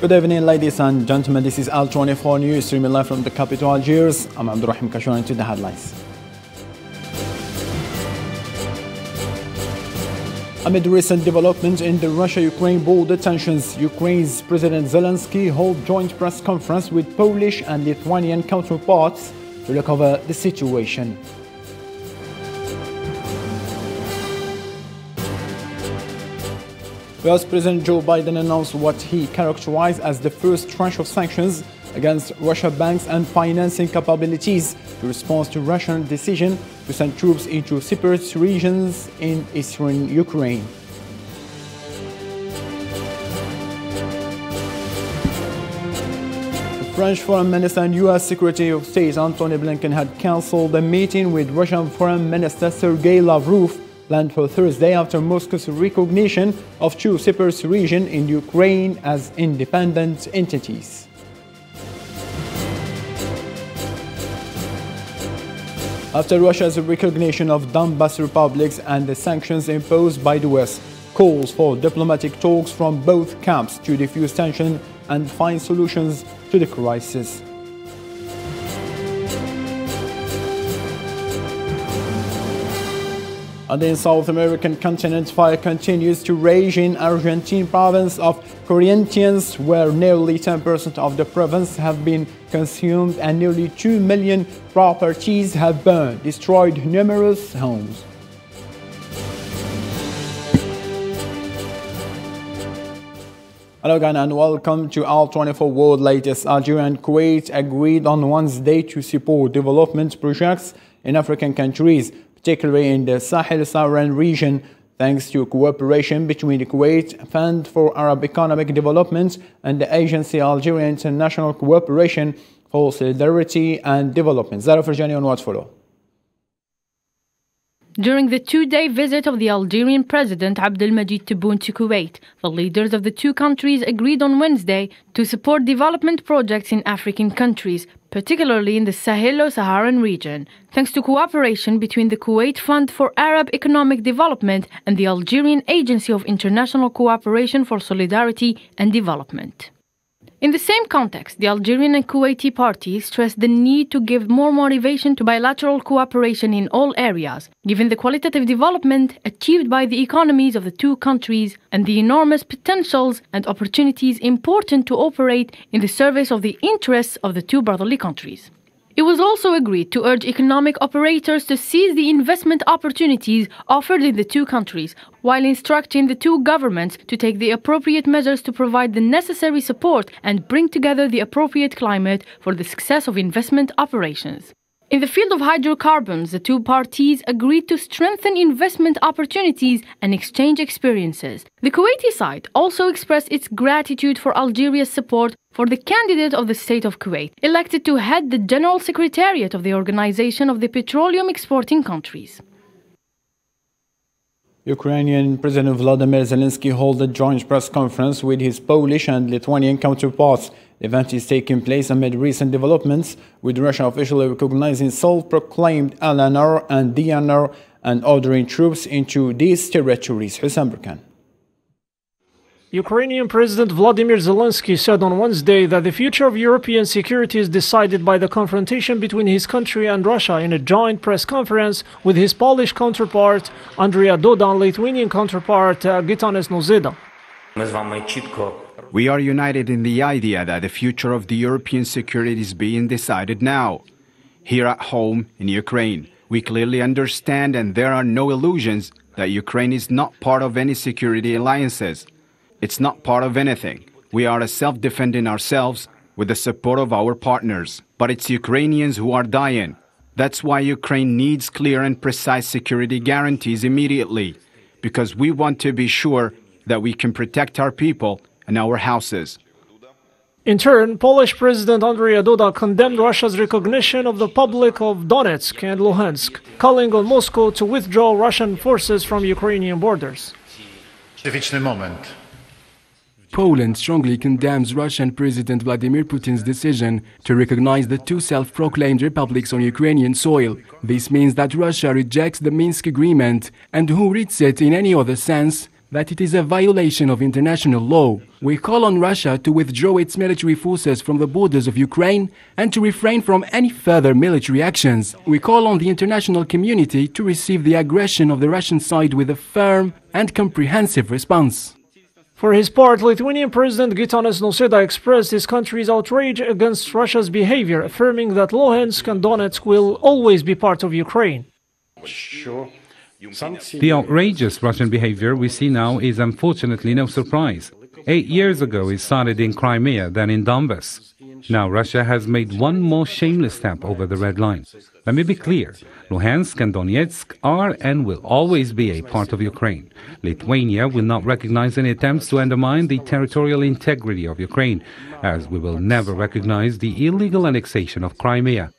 Good evening, ladies and gentlemen. This is Al24 News, streaming live from the capital, Algiers. I'm Abdurrahim Kashouan to the headlines. Amid recent developments in the Russia-Ukraine border tensions, Ukraine's President Zelensky held joint press conference with Polish and Lithuanian counterparts to recover the situation. US President Joe Biden announced what he characterized as the first tranche of sanctions against Russia banks and financing capabilities in response to Russia's decision to send troops into separate regions in eastern Ukraine. The French Foreign Minister and US Secretary of State Antony Blinken had cancelled a meeting with Russian Foreign Minister Sergei Lavrov planned for Thursday after Moscow's recognition of two separate regions in Ukraine as independent entities. After Russia's recognition of Donbas republics and the sanctions imposed by the West, calls for diplomatic talks from both camps to defuse tension and find solutions to the crisis. On the South American continent, fire continues to rage in Argentina province of Corrientes, where nearly 10% of the province have been consumed and nearly 2 million properties have burned, destroyed numerous homes. Hello again and welcome to Al24 World Latest. Algeria and Kuwait agreed on Wednesday to support development projects in African countries, particularly in the Sahel-Saharan region, thanks to cooperation between the Kuwait Fund for Arab Economic Development and the Agency Algeria International Cooperation for Solidarity and Development. Zara Farjani on What Follow. During the two-day visit of the Algerian President Abdelmadjid Tebboune to Kuwait, the leaders of the two countries agreed on Wednesday to support development projects in African countries, particularly in the Sahel-Saharan region, thanks to cooperation between the Kuwait Fund for Arab Economic Development and the Algerian Agency of International Cooperation for Solidarity and Development. In the same context, the Algerian and Kuwaiti parties stressed the need to give more motivation to bilateral cooperation in all areas, given the qualitative development achieved by the economies of the two countries and the enormous potentials and opportunities important to operate in the service of the interests of the two brotherly countries. It was also agreed to urge economic operators to seize the investment opportunities offered in the two countries, while instructing the two governments to take the appropriate measures to provide the necessary support and bring together the appropriate climate for the success of investment operations. In the field of hydrocarbons, the two parties agreed to strengthen investment opportunities and exchange experiences. The Kuwaiti side also expressed its gratitude for Algeria's support for the candidate of the state of Kuwait, elected to head the General Secretariat of the Organization of the Petroleum Exporting Countries. Ukrainian President Volodymyr Zelensky held a joint press conference with his Polish and Lithuanian counterparts. The event is taking place amid recent developments, with Russia officially recognizing self-proclaimed LNR and DNR and ordering troops into these territories. Hussam Burkan. Ukrainian President Vladimir Zelensky said on Wednesday that the future of European security is decided by the confrontation between his country and Russia in a joint press conference with his Polish counterpart Andrzej Duda and Lithuanian counterpart Gitanas Nausėda. We are united in the idea that the future of the European security is being decided now. Here at home in Ukraine, we clearly understand and there are no illusions that Ukraine is not part of any security alliances. It's not part of anything. We are self-defending ourselves with the support of our partners. But it's Ukrainians who are dying. That's why Ukraine needs clear and precise security guarantees immediately, because we want to be sure that we can protect our people and our houses. In turn, Polish President Andrzej Duda condemned Russia's recognition of the Republic of Donetsk and Luhansk, calling on Moscow to withdraw Russian forces from Ukrainian borders. Poland strongly condemns Russian President Vladimir Putin's decision to recognize the two self-proclaimed republics on Ukrainian soil. This means that Russia rejects the Minsk agreement, and who reads it in any other sense that it is a violation of international law. We call on Russia to withdraw its military forces from the borders of Ukraine and to refrain from any further military actions. We call on the international community to receive the aggression of the Russian side with a firm and comprehensive response. For his part, Lithuanian President Gitanas Nausėda expressed his country's outrage against Russia's behavior, affirming that Luhansk and Donetsk will always be part of Ukraine. The outrageous Russian behavior we see now is unfortunately no surprise. 8 years ago it started in Crimea, then in Donbass. Now Russia has made one more shameless step over the red line. Let me be clear, Luhansk and Donetsk are and will always be a part of Ukraine. Lithuania will not recognize any attempts to undermine the territorial integrity of Ukraine, as we will never recognize the illegal annexation of Crimea.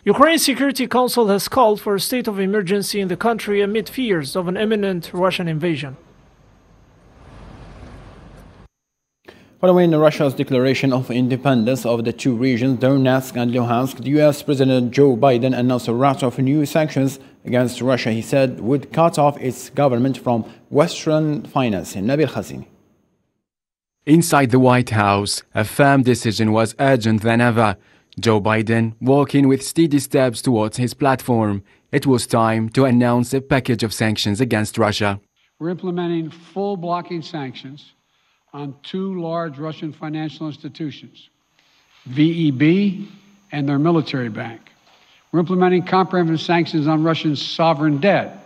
Ukraine's Security Council has called for a state of emergency in the country amid fears of an imminent Russian invasion. Following Russia's declaration of independence of the two regions, Donetsk and Luhansk, the US President Joe Biden announced a raft of new sanctions against Russia, he said, would cut off its government from Western financing. Nabil Khazini. Inside the White House, a firm decision was urgent than ever. Joe Biden walking with steady steps towards his platform. It was time to announce a package of sanctions against Russia. We're implementing full blocking sanctions on two large Russian financial institutions, VEB and their military bank. We're implementing comprehensive sanctions on Russian sovereign debt.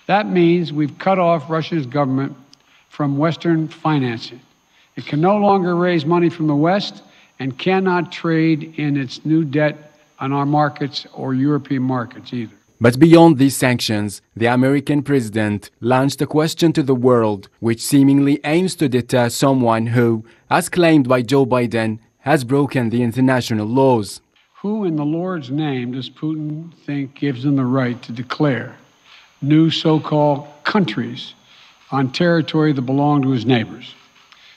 That means we've cut off Russia's government from Western financing. It can no longer raise money from the West and cannot trade in its new debt on our markets or European markets either. But beyond these sanctions, the American president launched a question to the world which seemingly aims to deter someone who, as claimed by Joe Biden, has broken the international laws. Who in the Lord's name does Putin think gives him the right to declare new so-called countries on territory that belong to his neighbors?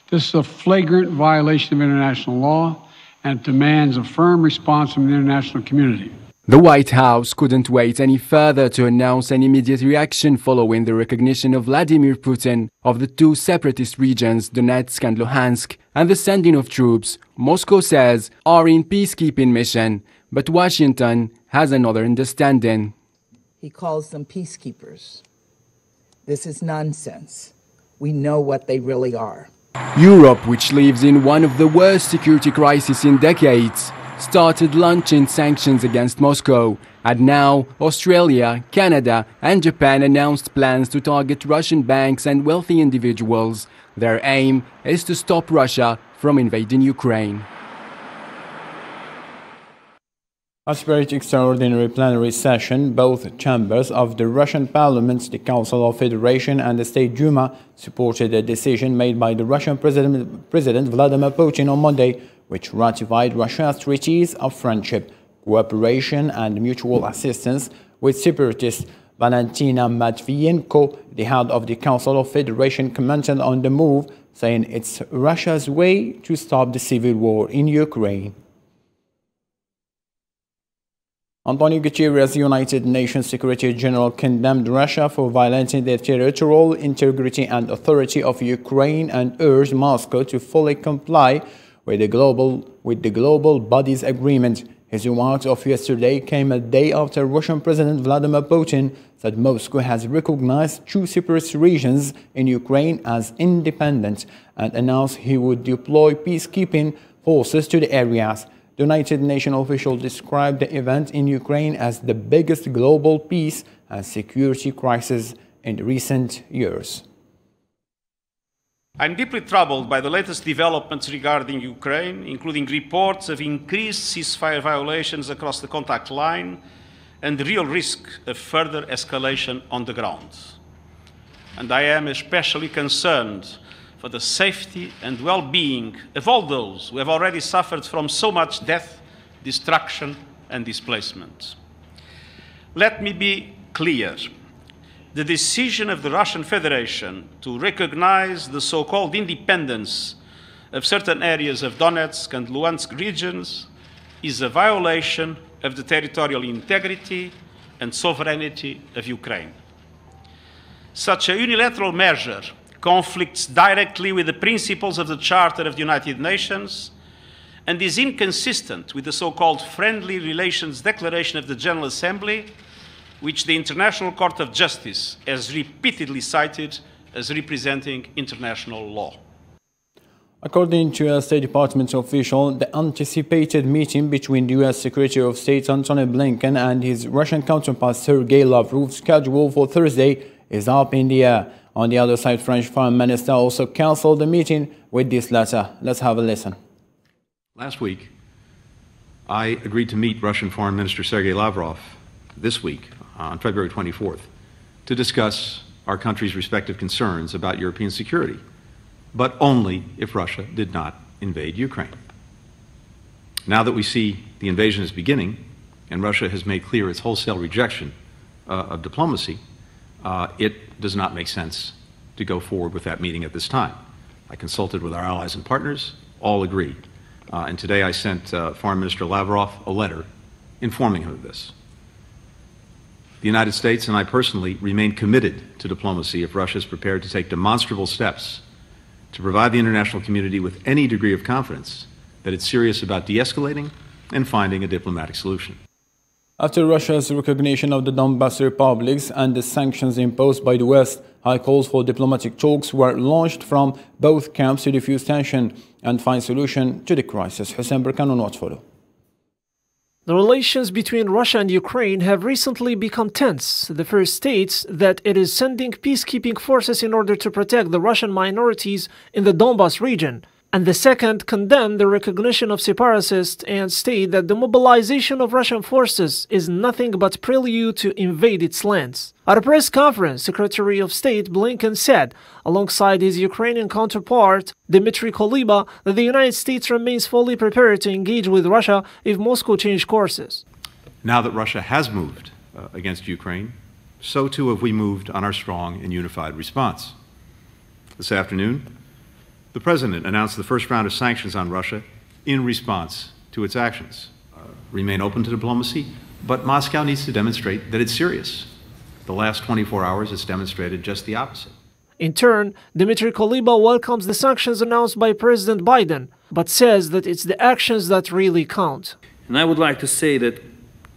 This is a flagrant violation of international law and demands a firm response from the international community. The White House couldn't wait any further to announce an immediate reaction following the recognition of Vladimir Putin of the two separatist regions, Donetsk and Luhansk, and the sending of troops, Moscow says, are in peacekeeping mission, but Washington has another understanding. He calls them peacekeepers. This is nonsense. We know what they really are. Europe, which lives in one of the worst security crises in decades, started launching sanctions against Moscow, and now Australia, Canada and Japan announced plans to target Russian banks and wealthy individuals. Their aim is to stop Russia from invading Ukraine. As per its extraordinary plenary session, both chambers of the Russian Parliament, the Council of Federation and the State Duma supported a decision made by the Russian President Vladimir Putin on Monday, which ratified Russia's treaties of friendship, cooperation and mutual assistance with separatists. Valentina Matvienko, the head of the Council of Federation, commented on the move, saying it's Russia's way to stop the civil war in Ukraine. Antonio Guterres, United Nations Secretary General, condemned Russia for violating the territorial integrity and authority of Ukraine and urged Moscow to fully comply with the global body's agreement. His remarks of yesterday came a day after Russian President Vladimir Putin said Moscow has recognized two separate regions in Ukraine as independent and announced he would deploy peacekeeping forces to the areas. The United Nations official described the event in Ukraine as the biggest global peace and security crisis in recent years. I'm deeply troubled by the latest developments regarding Ukraine, including reports of increased ceasefire violations across the contact line and the real risk of further escalation on the ground. And I am especially concerned for the safety and well-being of all those who have already suffered from so much death, destruction, and displacement. Let me be clear. The decision of the Russian Federation to recognize the so-called independence of certain areas of Donetsk and Luhansk regions is a violation of the territorial integrity and sovereignty of Ukraine. Such a unilateral measure conflicts directly with the principles of the Charter of the United Nations and is inconsistent with the so-called Friendly Relations Declaration of the General Assembly, which the International Court of Justice has repeatedly cited as representing international law. According to a State Department official, the anticipated meeting between the U.S. Secretary of State Antony Blinken and his Russian counterpart Sergei Lavrov, scheduled for Thursday, is up in the air. On the other side, French Foreign Minister also cancelled the meeting with this letter. Let's have a listen. Last week, I agreed to meet Russian Foreign Minister Sergei Lavrov this week, on February 24th, to discuss our country's respective concerns about European security, but only if Russia did not invade Ukraine. Now that we see the invasion is beginning, and Russia has made clear its wholesale rejection of diplomacy, it does not make sense to go forward with that meeting at this time. I consulted with our allies and partners, all agree. And today I sent Foreign Minister Lavrov a letter informing him of this. The United States and I personally remain committed to diplomacy if Russia is prepared to take demonstrable steps to provide the international community with any degree of confidence that it's serious about de-escalating and finding a diplomatic solution. After Russia's recognition of the Donbas republics and the sanctions imposed by the West, high calls for diplomatic talks were launched from both camps to defuse tension and find solution to the crisis. Hussein Burkan on Watch Follow. The relations between Russia and Ukraine have recently become tense. The first states that it is sending peacekeeping forces in order to protect the Russian minorities in the Donbas region. And the second condemned the recognition of separatists and state that the mobilization of Russian forces is nothing but prelude to invade its lands. At a press conference, Secretary of State Blinken said, alongside his Ukrainian counterpart, Dmitry Kuleba, that the United States remains fully prepared to engage with Russia if Moscow changes courses. Now that Russia has moved against Ukraine, so too have we moved on our strong and unified response. This afternoon, the President announced the first round of sanctions on Russia in response to its actions. Remain open to diplomacy, but Moscow needs to demonstrate that it's serious. The last 24 hours has demonstrated just the opposite. In turn, Dmitry Kuleba welcomes the sanctions announced by President Biden, but says that it's the actions that really count. And I would like to say that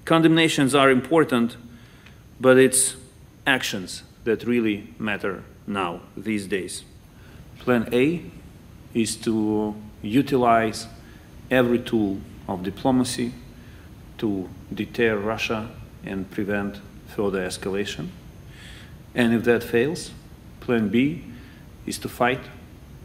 condemnations are important, but it's actions that really matter now, these days. Plan A is to utilize every tool of diplomacy to deter Russia and prevent further escalation. And if that fails, Plan B is to fight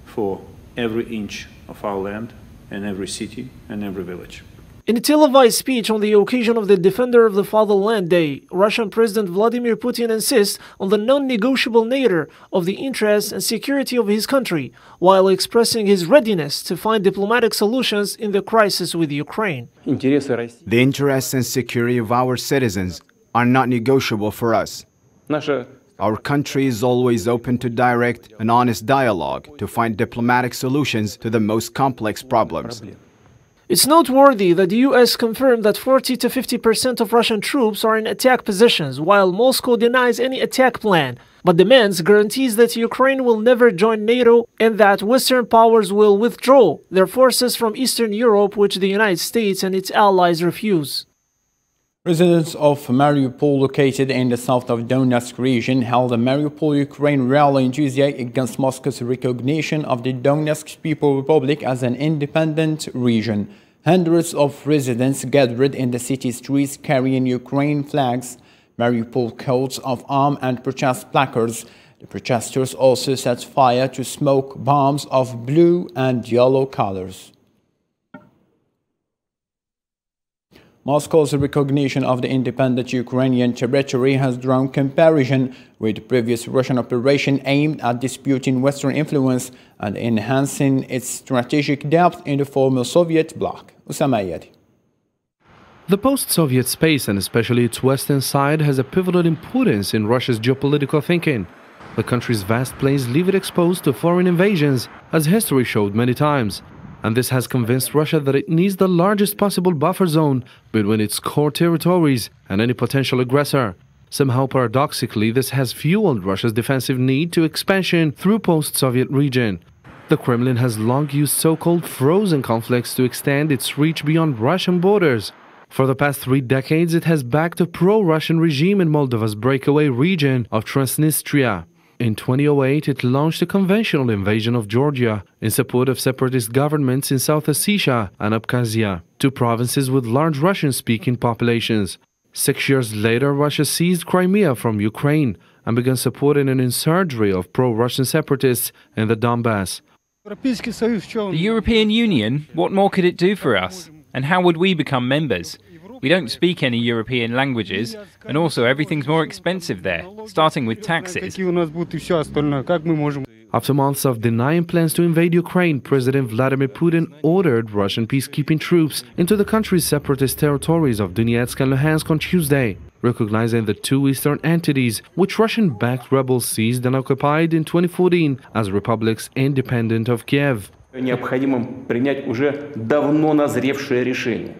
for every inch of our land and every city and every village. In a televised speech on the occasion of the Defender of the Fatherland Day, Russian President Vladimir Putin insists on the non-negotiable nature of the interests and security of his country, while expressing his readiness to find diplomatic solutions in the crisis with Ukraine. The interests and security of our citizens are not negotiable for us. Our country is always open to direct and honest dialogue to find diplomatic solutions to the most complex problems. It's noteworthy that the U.S. confirmed that 40 to 50% of Russian troops are in attack positions, while Moscow denies any attack plan, but demands guarantees that Ukraine will never join NATO and that Western powers will withdraw their forces from Eastern Europe, which the United States and its allies refuse. Residents of Mariupol, located in the south of Donetsk region, held a Mariupol Ukraine rally in Tuesday against Moscow's recognition of the Donetsk People's Republic as an independent region. Hundreds of residents gathered in the city's streets carrying Ukraine flags, Mariupol coats of arms and protest placards. The protesters also set fire to smoke bombs of blue and yellow colors. Moscow's recognition of the independent Ukrainian territory has drawn comparison with previous Russian operations aimed at disputing Western influence and enhancing its strategic depth in the former Soviet bloc. Usama Ayadi. The post-Soviet space, and especially its western side, has a pivotal importance in Russia's geopolitical thinking. The country's vast plains leave it exposed to foreign invasions, as history showed many times. And this has convinced Russia that it needs the largest possible buffer zone between its core territories and any potential aggressor. Somehow paradoxically, this has fueled Russia's defensive need to expansion through post-Soviet region. The Kremlin has long used so-called frozen conflicts to extend its reach beyond Russian borders. For the past 3 decades, it has backed a pro-Russian regime in Moldova's breakaway region of Transnistria. In 2008, it launched a conventional invasion of Georgia in support of separatist governments in South Ossetia and Abkhazia, 2 provinces with large Russian-speaking populations. 6 years later, Russia seized Crimea from Ukraine and began supporting an insurgery of pro-Russian separatists in the Donbass. The European Union, what more could it do for us? And how would we become members? We don't speak any European languages, and also everything's more expensive there, starting with taxes. After months of denying plans to invade Ukraine, President Vladimir Putin ordered Russian peacekeeping troops into the country's separatist territories of Donetsk and Luhansk on Tuesday, recognizing the 2 eastern entities which Russian-backed rebels seized and occupied in 2014 as republics independent of Kiev. Необходимо принять уже давно назревшее решение.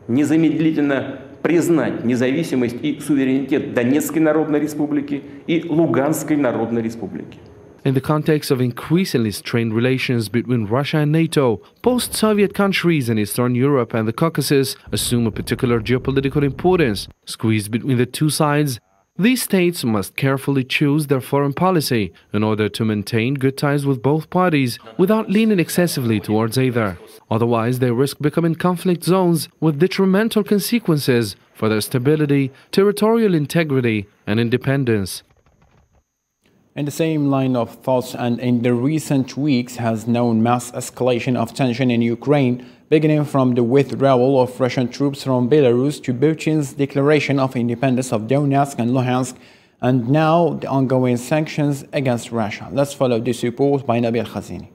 Незамедлительно признать независимость и суверенитет Донецкой Народной Республики и Луганской Народной Республики. In the context of increasingly strained relations between Russia and NATO, post-Soviet countries in Eastern Europe and the Caucasus assume a particular geopolitical importance. Squeezed between the 2 sides, these states must carefully choose their foreign policy in order to maintain good ties with both parties without leaning excessively towards either. Otherwise, they risk becoming conflict zones with detrimental consequences for their stability, territorial integrity, and independence. In the same line of thoughts, and in the recent weeks has known mass escalation of tension in Ukraine, beginning from the withdrawal of Russian troops from Belarus to Putin's declaration of independence of Donetsk and Luhansk, and now the ongoing sanctions against Russia. Let's follow this report by Nabil Khazini.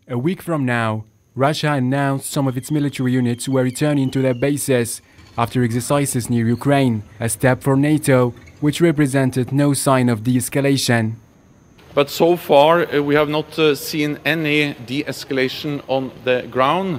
A week from now, Russia announced some of its military units were returning to their bases after exercises near Ukraine, a step for NATO, which represented no sign of de-escalation. But so far, we have not seen any de-escalation on the ground.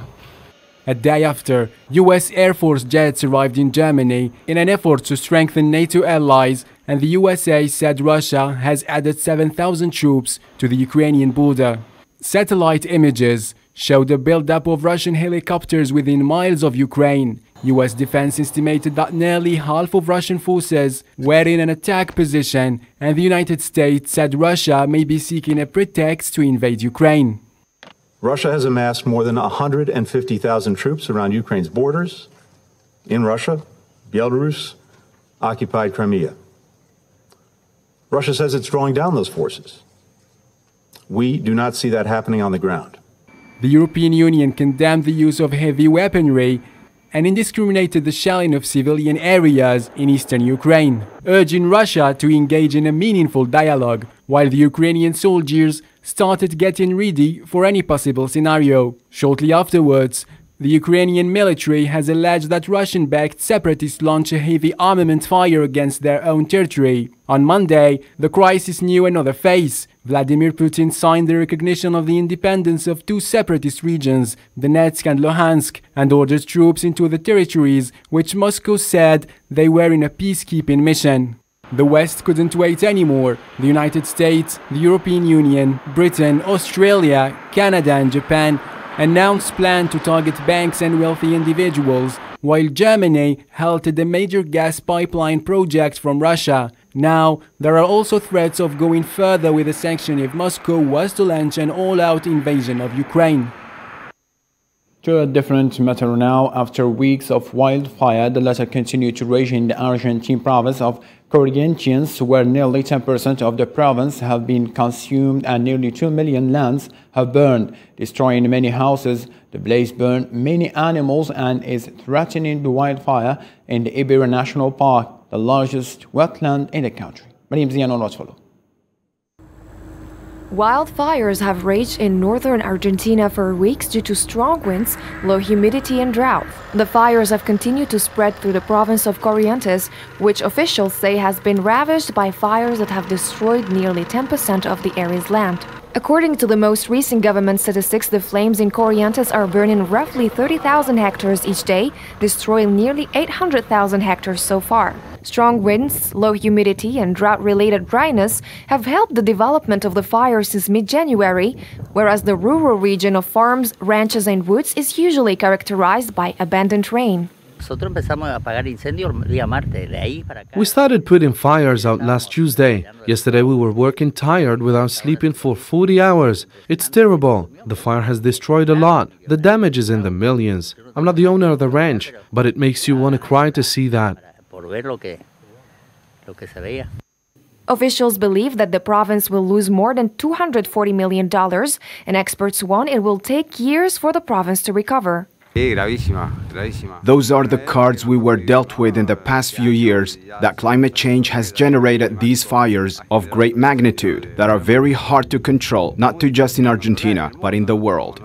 A day after, US Air Force jets arrived in Germany in an effort to strengthen NATO allies, and the USA said Russia has added 7,000 troops to the Ukrainian border. Satellite images show the buildup of Russian helicopters within miles of Ukraine. US defense estimated that nearly half of Russian forces were in an attack position, and the United States said Russia may be seeking a pretext to invade Ukraine. Russia has amassed more than 150,000 troops around Ukraine's borders, in Russia, Belarus, occupied Crimea. Russia says it's drawing down those forces. We do not see that happening on the ground. The European Union condemned the use of heavy weaponry and indiscriminated the shelling of civilian areas in eastern Ukraine, urging Russia to engage in a meaningful dialogue, while the Ukrainian soldiers started getting ready for any possible scenario. Shortly afterwards, the Ukrainian military has alleged that Russian-backed separatists launched a heavy armament fire against their own territory. On Monday, the crisis knew another phase. Vladimir Putin signed the recognition of the independence of 2 separatist regions, Donetsk and Luhansk, and ordered troops into the territories, which Moscow said they were in a peacekeeping mission. The West couldn't wait anymore. The United States, the European Union, Britain, Australia, Canada and Japan announced plans to target banks and wealthy individuals, while Germany halted a major gas pipeline project from Russia. Now, there are also threats of going further with the sanction if Moscow was to launch an all-out invasion of Ukraine. To a different matter now, after weeks of wildfire, the latter continued to rage in the Argentine province of Corrientes, where nearly 10% of the province have been consumed and nearly 2 million lands have burned, destroying many houses. The blaze burned many animals and is threatening the wildfire in the Iberá National Park, the largest wetland in the country. Mariam Ziano, let's follow. Wildfires have raged in northern Argentina for weeks due to strong winds, low humidity and drought. The fires have continued to spread through the province of Corrientes, which officials say has been ravaged by fires that have destroyed nearly 10% of the area's land. According to the most recent government statistics, the flames in Corrientes are burning roughly 30,000 hectares each day, destroying nearly 800,000 hectares so far. Strong winds, low humidity, and drought-related dryness have helped the development of the fire since mid-January, whereas the rural region of farms, ranches, and woods is usually characterized by abundant rain. We started putting fires out last Tuesday. Yesterday we were working tired without sleeping for 40 hours. It's terrible. The fire has destroyed a lot. The damage is in the millions. I'm not the owner of the ranch, but it makes you want to cry to see that. Officials believe that the province will lose more than $240 million, and experts warn it will take years for the province to recover. Those are the cards we were dealt with in the past few years, that climate change has generated these fires of great magnitude that are very hard to control, not just in Argentina, but in the world.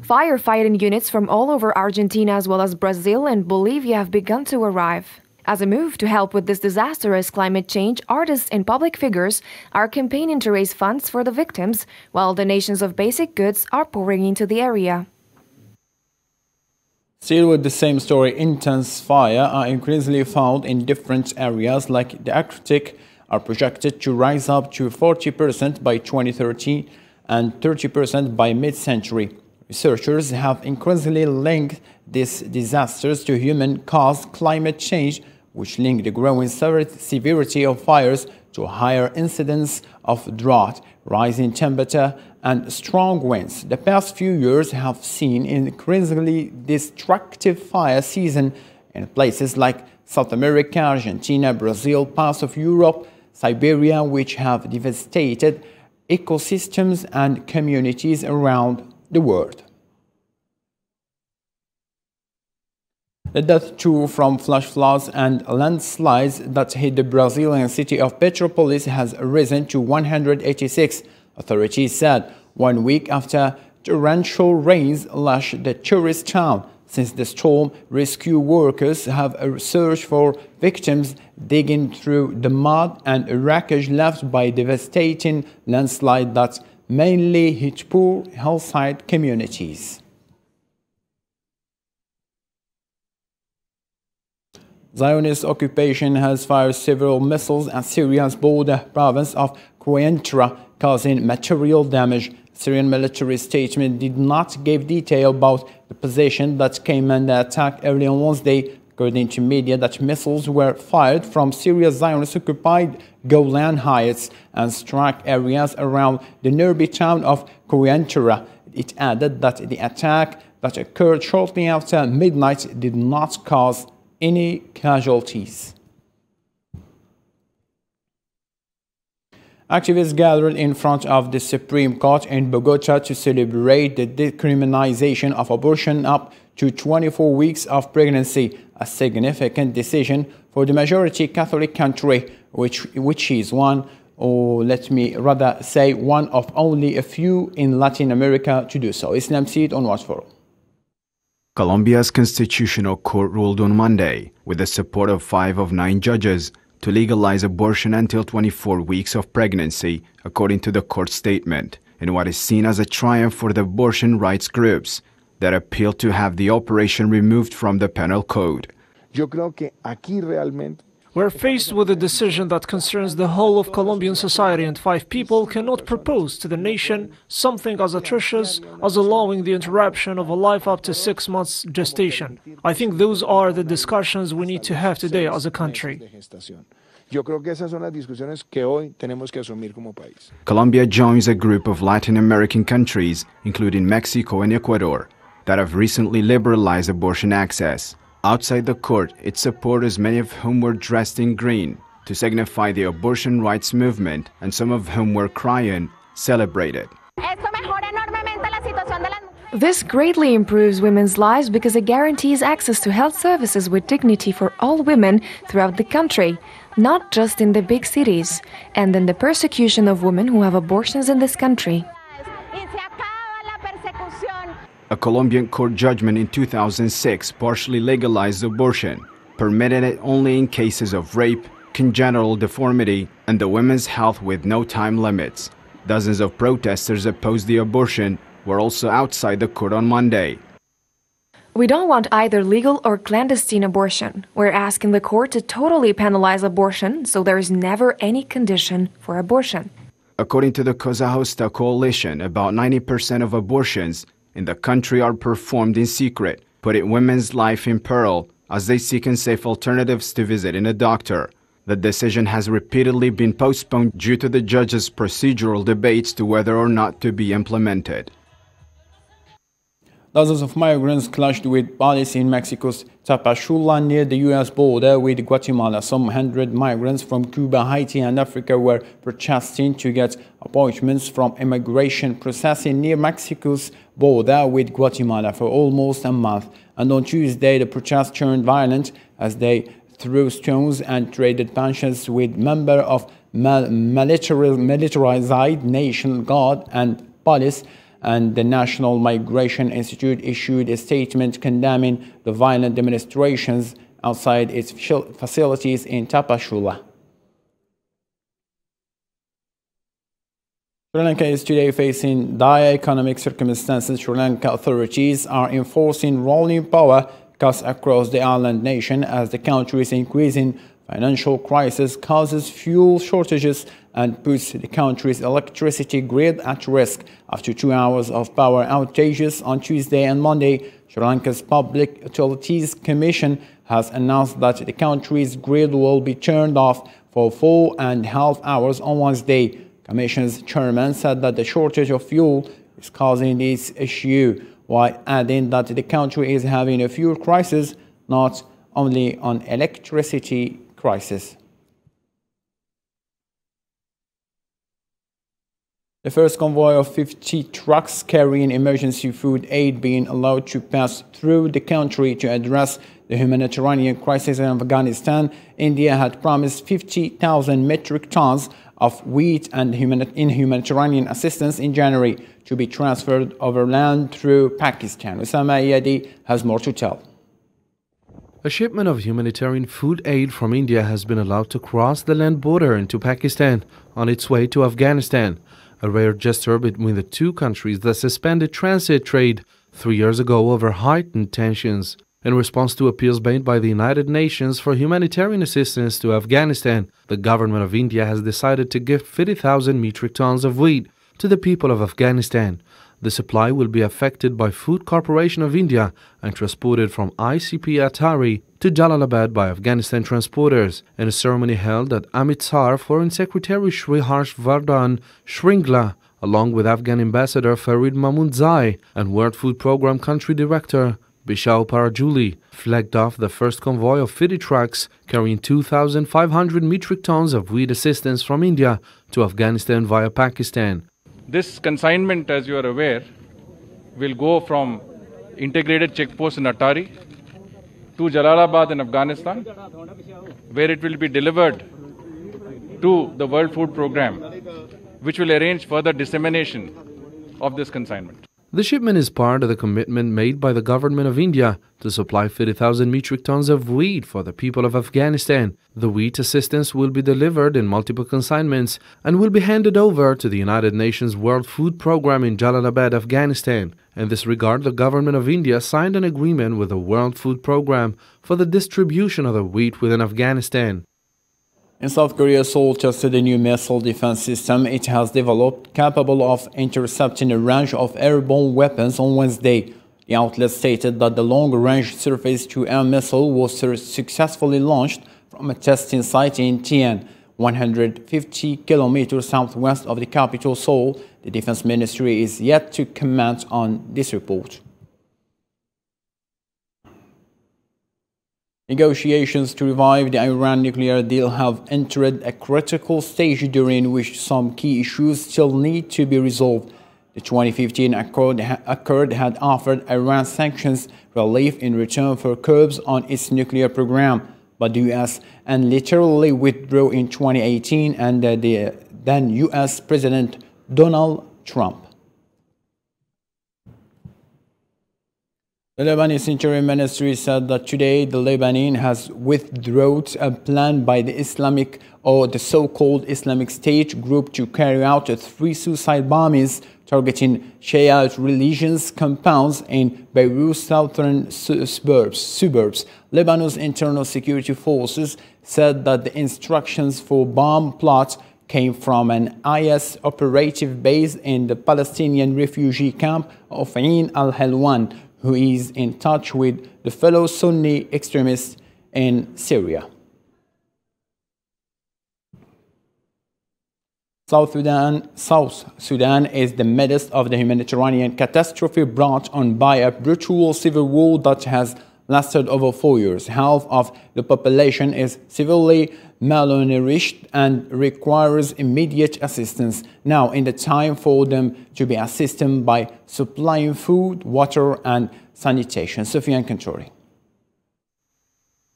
Firefighting units from all over Argentina as well as Brazil and Bolivia have begun to arrive. As a move to help with this disastrous climate change, artists and public figures are campaigning to raise funds for the victims, while donations of basic goods are pouring into the area. Still with the same story, intense fires are increasingly found in different areas like the Arctic, are projected to rise up to 40% by 2030 and 30% by mid-century. Researchers have increasingly linked these disasters to human-caused climate change, which link the growing severity of fires to a higher incidence of drought, rising temperature, and strong winds. The past few years have seen increasingly destructive fire season in places like South America, Argentina, Brazil, parts of Europe, Siberia, which have devastated ecosystems and communities around the world. The death toll from flash floods and landslides that hit the Brazilian city of Petropolis has risen to 186, authorities said, 1 week after torrential rains lashed the tourist town. Since the storm, rescue workers have searched for victims, digging through the mud and wreckage left by devastating landslide that mainly hit poor hillside communities. Zionist occupation has fired several missiles at Syria's border province of Quneitra, causing material damage. Syrian military statement did not give detail about the position that came under attack early on Wednesday, according to media that missiles were fired from Syria's Zionist-occupied Golan Heights and struck areas around the nearby town of Quneitra. It added that the attack that occurred shortly after midnight did not cause any casualties. Activists gathered in front of the Supreme Court in Bogota to celebrate the decriminalization of abortion up to 24 weeks of pregnancy, a significant decision for the majority Catholic country, which is one, or let me rather say one of only a few in Latin America to do so. Islam Seed on Watch For All. Colombia's Constitutional Court ruled on Monday, with the support of 5 of 9 judges, to legalize abortion until 24 weeks of pregnancy, according to the court statement, in what is seen as a triumph for the abortion rights groups that appeal to have the operation removed from the penal code. We're faced with a decision that concerns the whole of Colombian society, and 5 people cannot propose to the nation something as atrocious as allowing the interruption of a life up to 6 months gestation. I think those are the discussions we need to have today as a country. Colombia joins a group of Latin American countries, including Mexico and Ecuador, that have recently liberalized abortion access. Outside the court, its supporters, many of whom were dressed in green, to signify the abortion rights movement, and some of whom were crying, celebrated. This greatly improves women's lives because it guarantees access to health services with dignity for all women throughout the country, not just in the big cities, and in the persecution of women who have abortions in this country. A Colombian court judgment in 2006 partially legalized abortion, permitting it only in cases of rape, congenital deformity, and the women's health with no time limits. Dozens of protesters opposed the abortion were also outside the court on Monday. We don't want either legal or clandestine abortion. We're asking the court to totally penalize abortion so there is never any condition for abortion. According to the Kozahosta coalition, about 90% of abortions in the country are performed in secret, putting women's life in peril as they seek unsafe alternatives to visiting a doctor. The decision has repeatedly been postponed due to the judge's procedural debates to whether or not to be implemented. Dozens of migrants clashed with police in Mexico's Tapachula near the U.S. border with Guatemala. Some 100 migrants from Cuba, Haiti, and Africa were protesting to get appointments from immigration processing near Mexico's border with Guatemala for almost a month. And on Tuesday, the protest turned violent as they threw stones and traded punches with members of militarized National Guard and police. And the National Migration Institute issued a statement condemning the violent demonstrations outside its facilities in Tapachula. Sri Lanka is today facing dire economic circumstances. Sri Lanka authorities are enforcing rolling power cuts across the island nation as the country's increasing financial crisis causes fuel shortages and puts the country's electricity grid at risk. After 2 hours of power outages on Tuesday and Monday, Sri Lanka's Public Utilities Commission has announced that the country's grid will be turned off for 4.5 hours on Wednesday. Commission's chairman said that the shortage of fuel is causing this issue, while adding that the country is having a fuel crisis, not only an electricity crisis. The first convoy of 50 trucks carrying emergency food aid being allowed to pass through the country to address the humanitarian crisis in Afghanistan. India had promised 50,000 metric tons of wheat and humanitarian assistance in January to be transferred overland through Pakistan. Usama Iyadi has more to tell. A shipment of humanitarian food aid from India has been allowed to cross the land border into Pakistan on its way to Afghanistan, a rare gesture between the two countries that suspended transit trade 3 years ago over heightened tensions. In response to appeals made by the United Nations for humanitarian assistance to Afghanistan, the government of India has decided to gift 50,000 metric tons of wheat to the people of Afghanistan. The supply will be affected by Food Corporation of India and transported from ICP Atari to Jalalabad by Afghanistan transporters. In a ceremony held at Amritsar, Foreign Secretary Shri Harshvardhan Shringla, along with Afghan Ambassador Farid Mahmoonzai and World Food Programme Country Director Bishao Parajuli, flagged off the first convoy of 50 trucks carrying 2,500 metric tons of wheat assistance from India to Afghanistan via Pakistan. This consignment, as you are aware, will go from integrated checkpost in Atari to Jalalabad in Afghanistan, where it will be delivered to the World Food Programme, which will arrange further dissemination of this consignment. The shipment is part of the commitment made by the government of India to supply 50,000 metric tons of wheat for the people of Afghanistan. The wheat assistance will be delivered in multiple consignments and will be handed over to the United Nations World Food Programme in Jalalabad, Afghanistan. In this regard, the government of India signed an agreement with the World Food Programme for the distribution of the wheat within Afghanistan. In South Korea, Seoul tested a new missile defense system it has developed capable of intercepting a range of airborne weapons on Wednesday. The outlet stated that the long-range surface-to-air missile was successfully launched from a testing site in Tien, 150 kilometers southwest of the capital, Seoul. The Defense Ministry is yet to comment on this report. Negotiations to revive the Iran nuclear deal have entered a critical stage during which some key issues still need to be resolved. The 2015 accord had offered Iran sanctions relief in return for curbs on its nuclear program, but the U.S. unilaterally withdrew in 2018 under the then U.S. President Donald Trump. The Lebanese Interior Ministry said that today the Lebanon has withdrawn a plan by the Islamic or the so-called Islamic State group to carry out 3 suicide bombings targeting Shiite religious compounds in Beirut's southern suburbs. Lebanon's internal security forces said that the instructions for bomb plots came from an IS operative base in the Palestinian refugee camp of Ain al-Helwan, who is in touch with the fellow Sunni extremists in Syria. South Sudan is the midst of the humanitarian catastrophe brought on by a brutal civil war that has lasted over 4 years. Half of the population is severely malnourished and requires immediate assistance. Now is the time for them to be assisted by supplying food, water, and sanitation. Sufyan Kantori.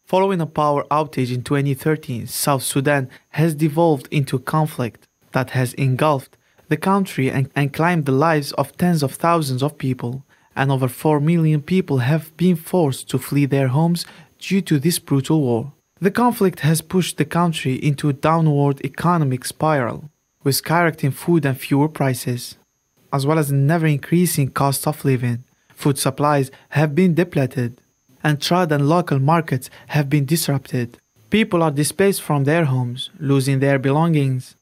Following a power outage in 2013, South Sudan has devolved into conflict that has engulfed the country and claimed the lives of tens of thousands of people, and over 4 million people have been forced to flee their homes due to this brutal war. The conflict has pushed the country into a downward economic spiral, with skyrocketing food and fuel prices, as well as an ever-increasing cost of living. Food supplies have been depleted, and trade and local markets have been disrupted. People are displaced from their homes, losing their belongings,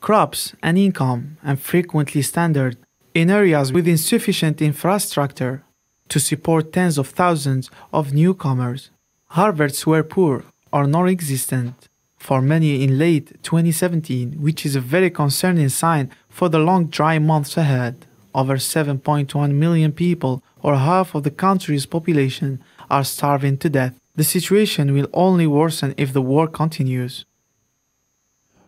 crops and income, and frequently stranded in areas with insufficient infrastructure to support tens of thousands of newcomers. Harvests were poor or non-existent for many in late 2017, which is a very concerning sign for the long dry months ahead. Over 7.1 million people, or half of the country's population, are starving to death. The situation will only worsen if the war continues.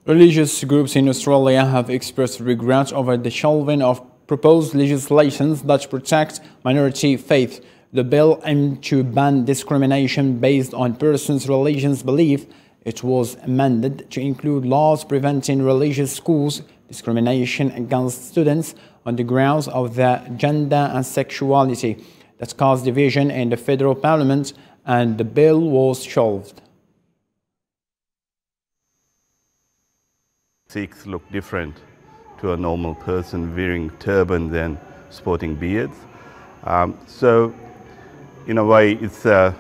Religious groups in Australia have expressed regret over the shelving of proposed legislation that protects minority faith. The bill aimed to ban discrimination based on persons' religious belief. It was amended to include laws preventing religious schools, discrimination against students on the grounds of their gender and sexuality. That caused division in the federal parliament, and the bill was shelved. Sikhs look different to a normal person wearing turbans and sporting beards. So, in a way, it's a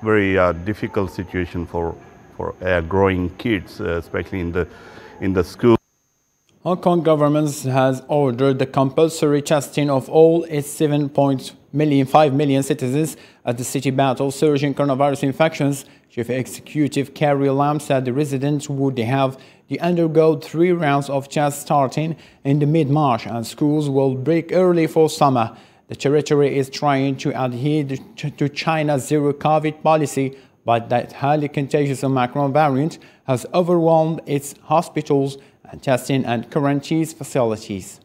very difficult situation for growing kids, especially in the school. Hong Kong government has ordered the compulsory testing of all its 5 million citizens as the city battles surging coronavirus infections. Chief Executive Carrie Lam said the residents would have to undergo 3 rounds of tests starting in the mid-March, and schools will break early for summer. The territory is trying to adhere to China's zero-COVID policy, but that highly contagious Omicron variant has overwhelmed its hospitals and testing and quarantine facilities.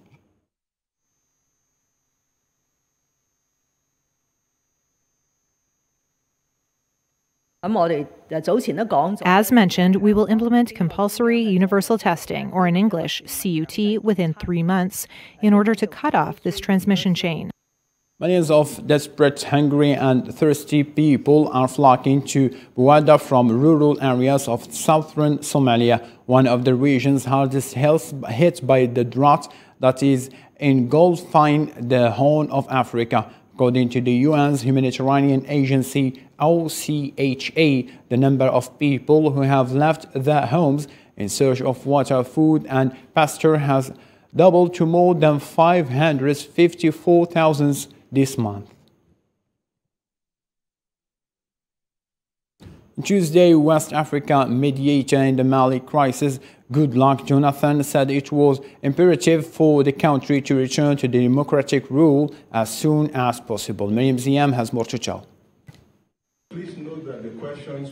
As mentioned, we will implement compulsory universal testing, or in English, CUT, within 3 months in order to cut off this transmission chain. Millions of desperate, hungry and thirsty people are flocking to Buada from rural areas of southern Somalia, one of the regions hardest hit by the drought that is engulfing the Horn of Africa. According to the UN's humanitarian agency, OCHA, the number of people who have left their homes in search of water, food and pasture has doubled to more than 554,000 this month. Tuesday, West Africa mediator in the Mali crisis, Goodluck Jonathan, said it was imperative for the country to return to democratic rule as soon as possible. Miriam Ziam has more to tell.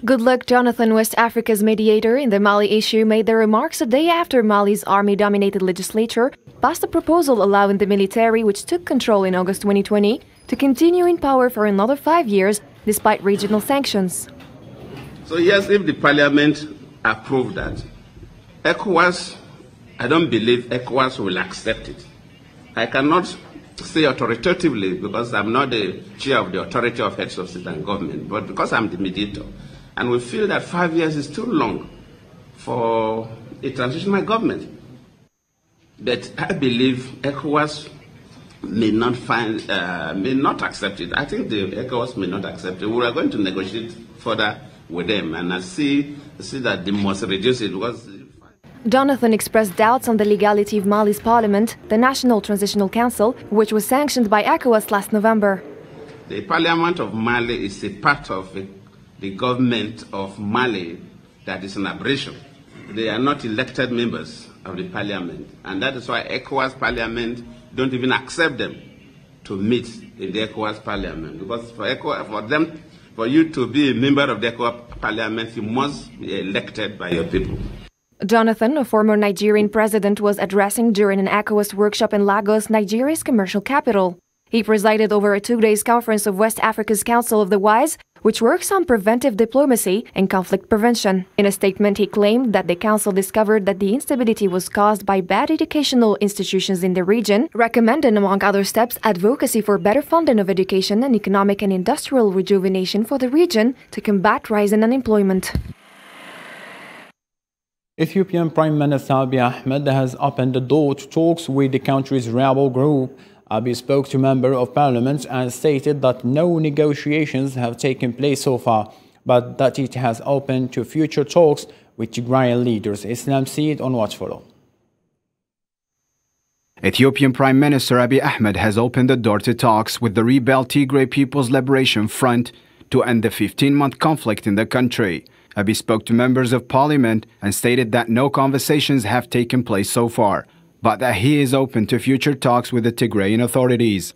Goodluck Jonathan, West Africa's mediator in the Mali issue, made the remarks a day after Mali's army-dominated legislature passed a proposal allowing the military, which took control in August 2020, to continue in power for another 5 years despite regional sanctions. So yes, if the parliament approved that, ECOWAS, I don't believe ECOWAS will accept it. I cannot say authoritatively, because I'm not the chair of the authority of heads of state and government, but because I'm the mediator. And we feel that 5 years is too long for a transitional government. But I believe ECOWAS may not accept it. I think the ECOWAS may not accept it. We are going to negotiate further with them, and I see that they must reduce it because. Jonathan expressed doubts on the legality of Mali's parliament, the National Transitional Council, which was sanctioned by ECOWAS last November. The parliament of Mali is a part of the government of Mali that is an aberration. They are not elected members of the parliament, and that is why ECOWAS parliament don't even accept them to meet in the ECOWAS parliament, because for you to be a member of the ECOWAS parliament, you must be elected by your people. Jonathan, a former Nigerian president, was addressing during an ECOWAS workshop in Lagos, Nigeria's commercial capital. He presided over a 2-day conference of West Africa's Council of the Wise, which works on preventive diplomacy and conflict prevention. In a statement, he claimed that the council discovered that the instability was caused by bad educational institutions in the region, recommending, among other steps, advocacy for better funding of education and economic and industrial rejuvenation for the region to combat rising unemployment. Ethiopian Prime Minister Abiy Ahmed has opened the door to talks with the country's rebel group. Abiy spoke to Member of Parliament and stated that no negotiations have taken place so far, but that it has opened to future talks with Tigrayan leaders. Islam Seed on Watch Follow. Ethiopian Prime Minister Abiy Ahmed has opened the door to talks with the rebel Tigray People's Liberation Front to end the 15-month conflict in the country. Abiy spoke to members of parliament and stated that no conversations have taken place so far, but that he is open to future talks with the Tigrayan authorities.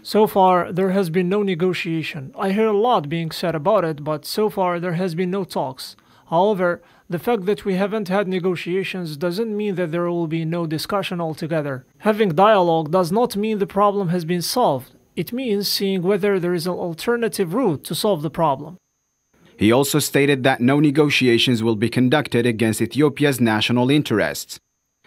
So far, there has been no negotiation. I hear a lot being said about it, but so far there has been no talks. However, the fact that we haven't had negotiations doesn't mean that there will be no discussion altogether. Having dialogue does not mean the problem has been solved. It means seeing whether there is an alternative route to solve the problem. He also stated that no negotiations will be conducted against Ethiopia's national interests.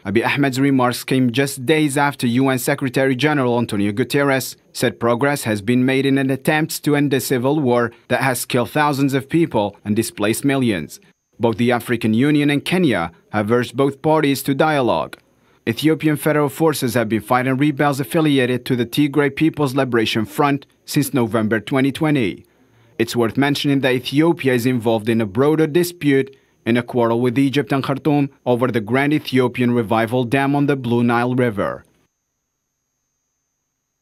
Abiy Ahmed's remarks came just days after UN Secretary General Antonio Guterres said progress has been made in an attempt to end a civil war that has killed thousands of people and displaced millions. Both the African Union and Kenya have urged both parties to dialogue. Ethiopian federal forces have been fighting rebels affiliated to the Tigray People's Liberation Front since November 2020. It's worth mentioning that Ethiopia is involved in a broader dispute in a quarrel with Egypt and Khartoum over the Grand Ethiopian Revival Dam on the Blue Nile River.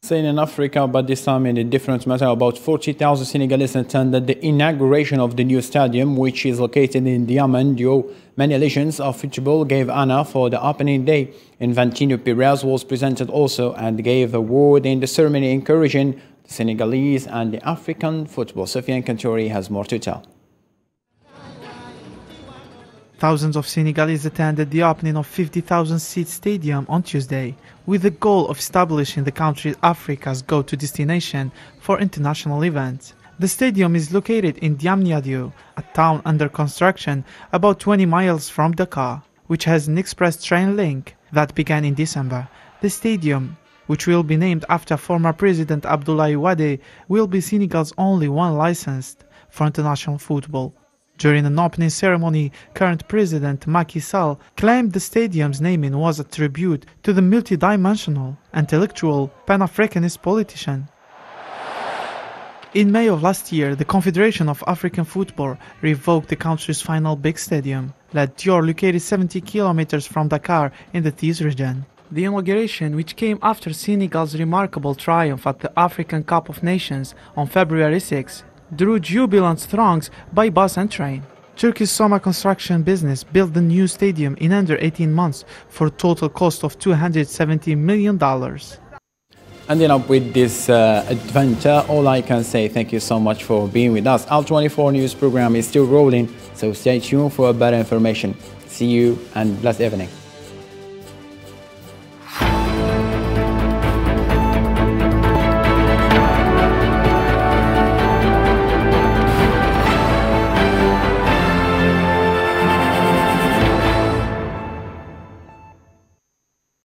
Staying in Africa, but this time in a different matter, about 40,000 Senegalese attended the inauguration of the new stadium, which is located in Diamond. Many legends of football gave honor for the opening day. Infantino Perez was presented also and gave a word in the ceremony encouraging the Senegalese and the African football. Sofiane Kantouri has more to tell. Thousands of Senegalese attended the opening of 50,000-seat stadium on Tuesday, with the goal of establishing the country Africa's go-to destination for international events. The stadium is located in Diamniadio, a town under construction about 20 miles from Dakar, which has an express train link that began in December. The stadium, which will be named after former President Abdoulaye Wade, will be Senegal's only one licensed for international football. During an opening ceremony, current President Macky Sall claimed the stadium's naming was a tribute to the multidimensional, intellectual, Pan-Africanist politician. In May of last year, the Confederation of African Football revoked the country's final big stadium, La Dior, located 70 kilometers from Dakar in the Thies region. The inauguration, which came after Senegal's remarkable triumph at the African Cup of Nations on February 6, drew jubilant throngs by bus and train. Turkey's Soma construction business built the new stadium in under 18 months for a total cost of $270 million. Ending up with this adventure, all I can say, thank you so much for being with us. Our 24 news program is still rolling, so stay tuned for better information. See you and blessed evening.